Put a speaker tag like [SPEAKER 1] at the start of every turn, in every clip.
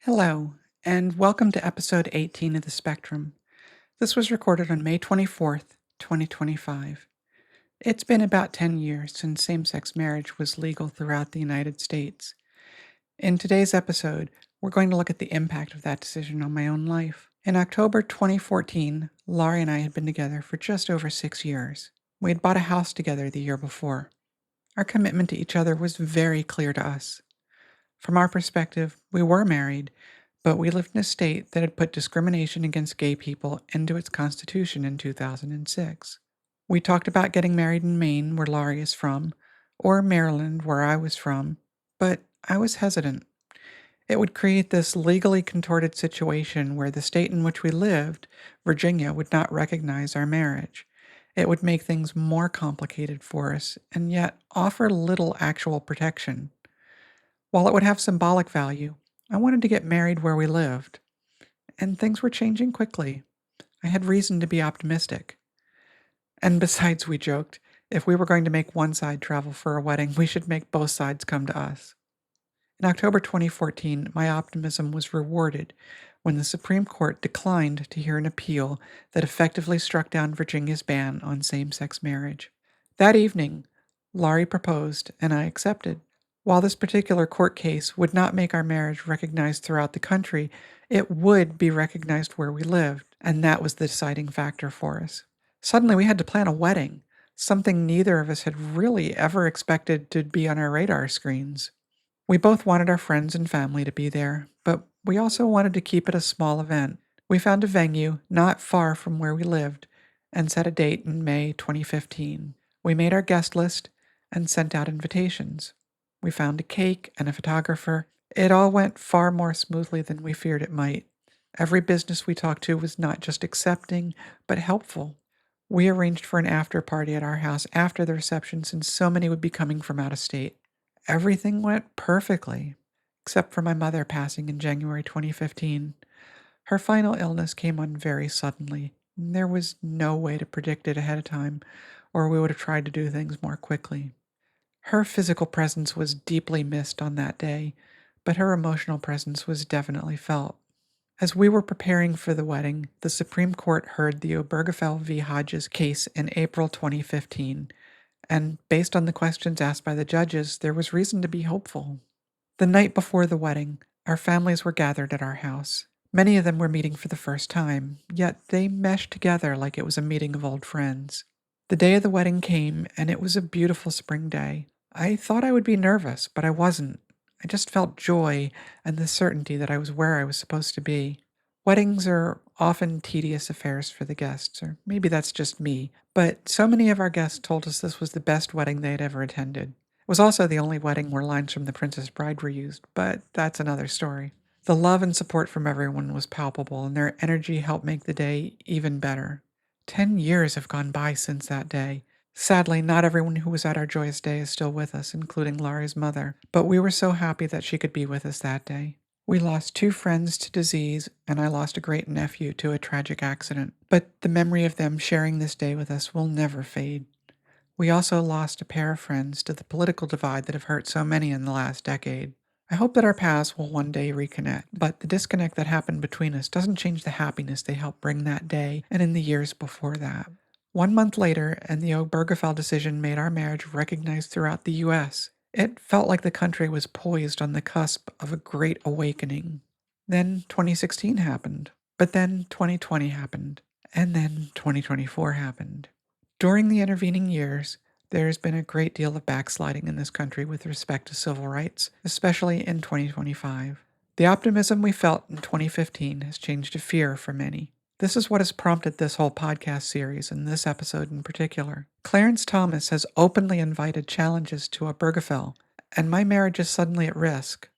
[SPEAKER 1] Hello, and welcome to episode 18 of The Spectrum. This was recorded on May 24th, 2025. It's been about 10 years since same sex marriage was legal throughout the United States. In today's episode, we're going to look at the impact of that decision on my own life. In October 2014, Lauri and I had been together for just over 6 years. We had bought a house together the year before. Our commitment to each other was very clear to us. From our perspective, we were married, but we lived in a state that had put discrimination against gay people into its constitution in 2006. We talked about getting married in Maine, where Lauri is from, or Maryland, where I was from, but I was hesitant. It would create this legally contorted situation where the state in which we lived, Virginia, would not recognize our marriage. It would make things more complicated for us, and yet offer little actual protection. While it would have symbolic value, I wanted to get married where we lived. And things were changing quickly. I had reason to be optimistic. And besides, we joked, if we were going to make one side travel for a wedding, we should make both sides come to us. In October 2014, my optimism was rewarded when the Supreme Court declined to hear an appeal that effectively struck down Virginia's ban on same sex marriage. That evening, Lauri proposed, and I accepted. While this particular court case would not make our marriage recognized throughout the country, it would be recognized where we lived, and that was the deciding factor for us. Suddenly, we had to plan a wedding, something neither of us had really ever expected to be on our radar screens. We both wanted our friends and family to be there, but we also wanted to keep it a small event. We found a venue not far from where we lived and set a date in May 2015. We made our guest list and sent out invitations. We found a cake and a photographer. It all went far more smoothly than we feared it might. Every business we talked to was not just accepting, but helpful. We arranged for an after party at our house after the reception since so many would be coming from out of state. Everything went perfectly, except for my mother passing in January 2015. Her final illness came on very suddenly. There was no way to predict it ahead of time, or we would have tried to do things more quickly. Her physical presence was deeply missed on that day, but her emotional presence was definitely felt. As we were preparing for the wedding, the Supreme Court heard the Obergefell v. Hodges case in April 2015, and based on the questions asked by the judges, there was reason to be hopeful. The night before the wedding, our families were gathered at our house. Many of them were meeting for the first time, yet they meshed together like it was a meeting of old friends. The day of the wedding came, and it was a beautiful spring day. I thought I would be nervous, but I wasn't. I just felt joy and the certainty that I was where I was supposed to be. Weddings are often tedious affairs for the guests, or maybe that's just me, but so many of our guests told us this was the best wedding they had ever attended. It was also the only wedding where lines from The Princess Bride were used, but that's another story. The love and support from everyone was palpable, and their energy helped make the day even better. 10 years have gone by since that day. Sadly, not everyone who was at our joyous day is still with us, including Lauri's mother, but we were so happy that she could be with us that day. We lost 2 friends to disease, and I lost a great nephew to a tragic accident, but the memory of them sharing this day with us will never fade. We also lost a pair of friends to the political divide that have hurt so many in the last decade. I hope that our paths will one day reconnect, but the disconnect that happened between us doesn't change the happiness they helped bring that day and in the years before that. 1 month later, and the Obergefell decision made our marriage recognized throughout the U.S. It felt like the country was poised on the cusp of a great awakening. Then 2016 happened, but then 2020 happened, and then 2024 happened. During the intervening years, there has been a great deal of backsliding in this country with respect to civil rights, especially in 2025. The optimism we felt in 2015 has changed to fear for many. This is what has prompted this whole podcast series and this episode in particular. Clarence Thomas has openly invited challenges to Obergefell, and my marriage is suddenly at risk.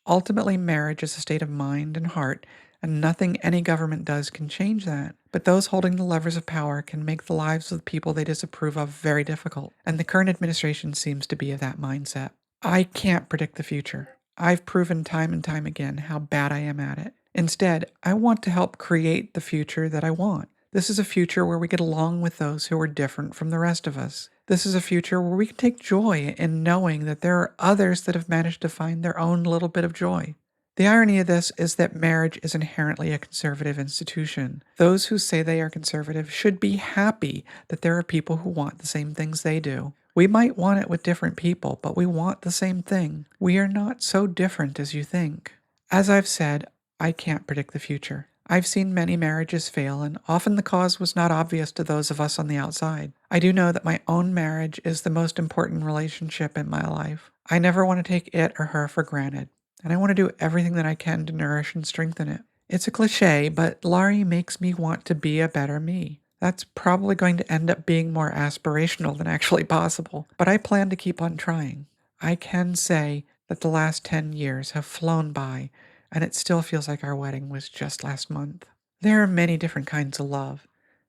[SPEAKER 1] Ultimately, marriage is a state of mind and heart, and nothing any government does can change that. But those holding the levers of power can make the lives of the people they disapprove of very difficult, and the current administration seems to be of that mindset. I can't predict the future. I've proven time and time again how bad I am at it. Instead, I want to help create the future that I want. This is a future where we get along with those who are different from the rest of us. This is a future where we can take joy in knowing that there are others that have managed to find their own little bit of joy. The irony of this is that marriage is inherently a conservative institution. Those who say they are conservative should be happy that there are people who want the same things they do. We might want it with different people, but we want the same thing. We are not so different as you think. As I've said, I can't predict the future. I've seen many marriages fail, and often the cause was not obvious to those of us on the outside. I do know that my own marriage is the most important relationship in my life. I never want to take it or her for granted, and I want to do everything that I can to nourish and strengthen it. It's a cliche, but Lauri makes me want to be a better me. That's probably going to end up being more aspirational than actually possible, but I plan to keep on trying. I can say that the last 10 years have flown by, and it still feels like our wedding was just last month. There are many different kinds of love,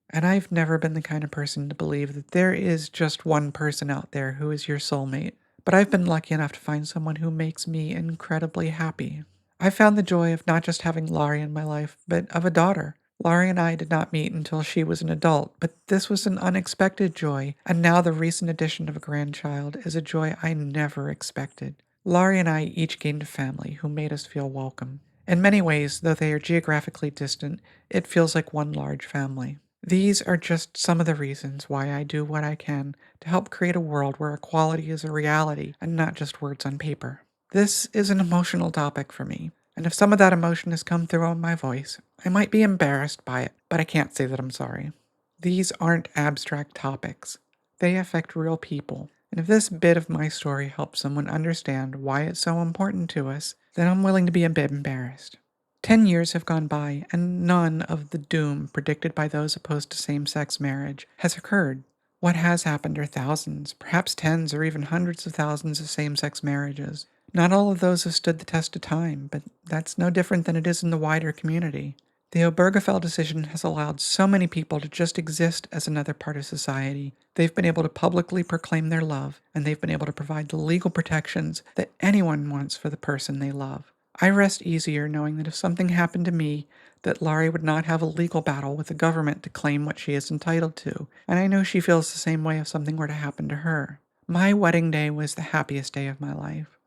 [SPEAKER 1] and I've never been the kind of person to believe that there is just one person out there who is your soulmate. But I've been lucky enough to find someone who makes me incredibly happy. I found the joy of not just having Lauri in my life, but of a daughter. Lauri and I did not meet until she was an adult, but this was an unexpected joy, and now the recent addition of a grandchild is a joy I never expected. Lauri and I each gained a family who made us feel welcome. In many ways, though they are geographically distant, it feels like one large family. These are just some of the reasons why I do what I can to help create a world where equality is a reality and not just words on paper. This is an emotional topic for me, and if some of that emotion has come through on my voice, I might be embarrassed by it, but I can't say that I'm sorry. These aren't abstract topics. They affect real people, and if this bit of my story helps someone understand why it's so important to us, then I'm willing to be a bit embarrassed. 10 years have gone by, and none of the doom predicted by those opposed to same-sex marriage has occurred. What has happened are thousands, perhaps tens or even hundreds of thousands of same-sex marriages. Not all of those have stood the test of time, but that's no different than it is in the wider community. The Obergefell decision has allowed so many people to just exist as another part of society. They've been able to publicly proclaim their love, and they've been able to provide the legal protections that anyone wants for the person they love. I rest easier knowing that if something happened to me, that Lauri would not have a legal battle with the government to claim what she is entitled to, and I know she feels the same way if something were to happen to her. My wedding day was the happiest day of my life.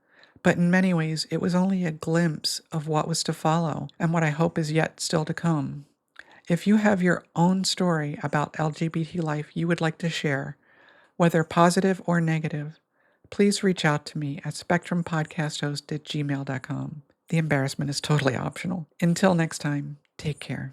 [SPEAKER 1] But in many ways, it was only a glimpse of what was to follow and what I hope is yet still to come. If you have your own story about LGBT life you would like to share, whether positive or negative, please reach out to me at spectrumpodcasthost@gmail.com. The embarrassment is totally optional. Until next time, take care.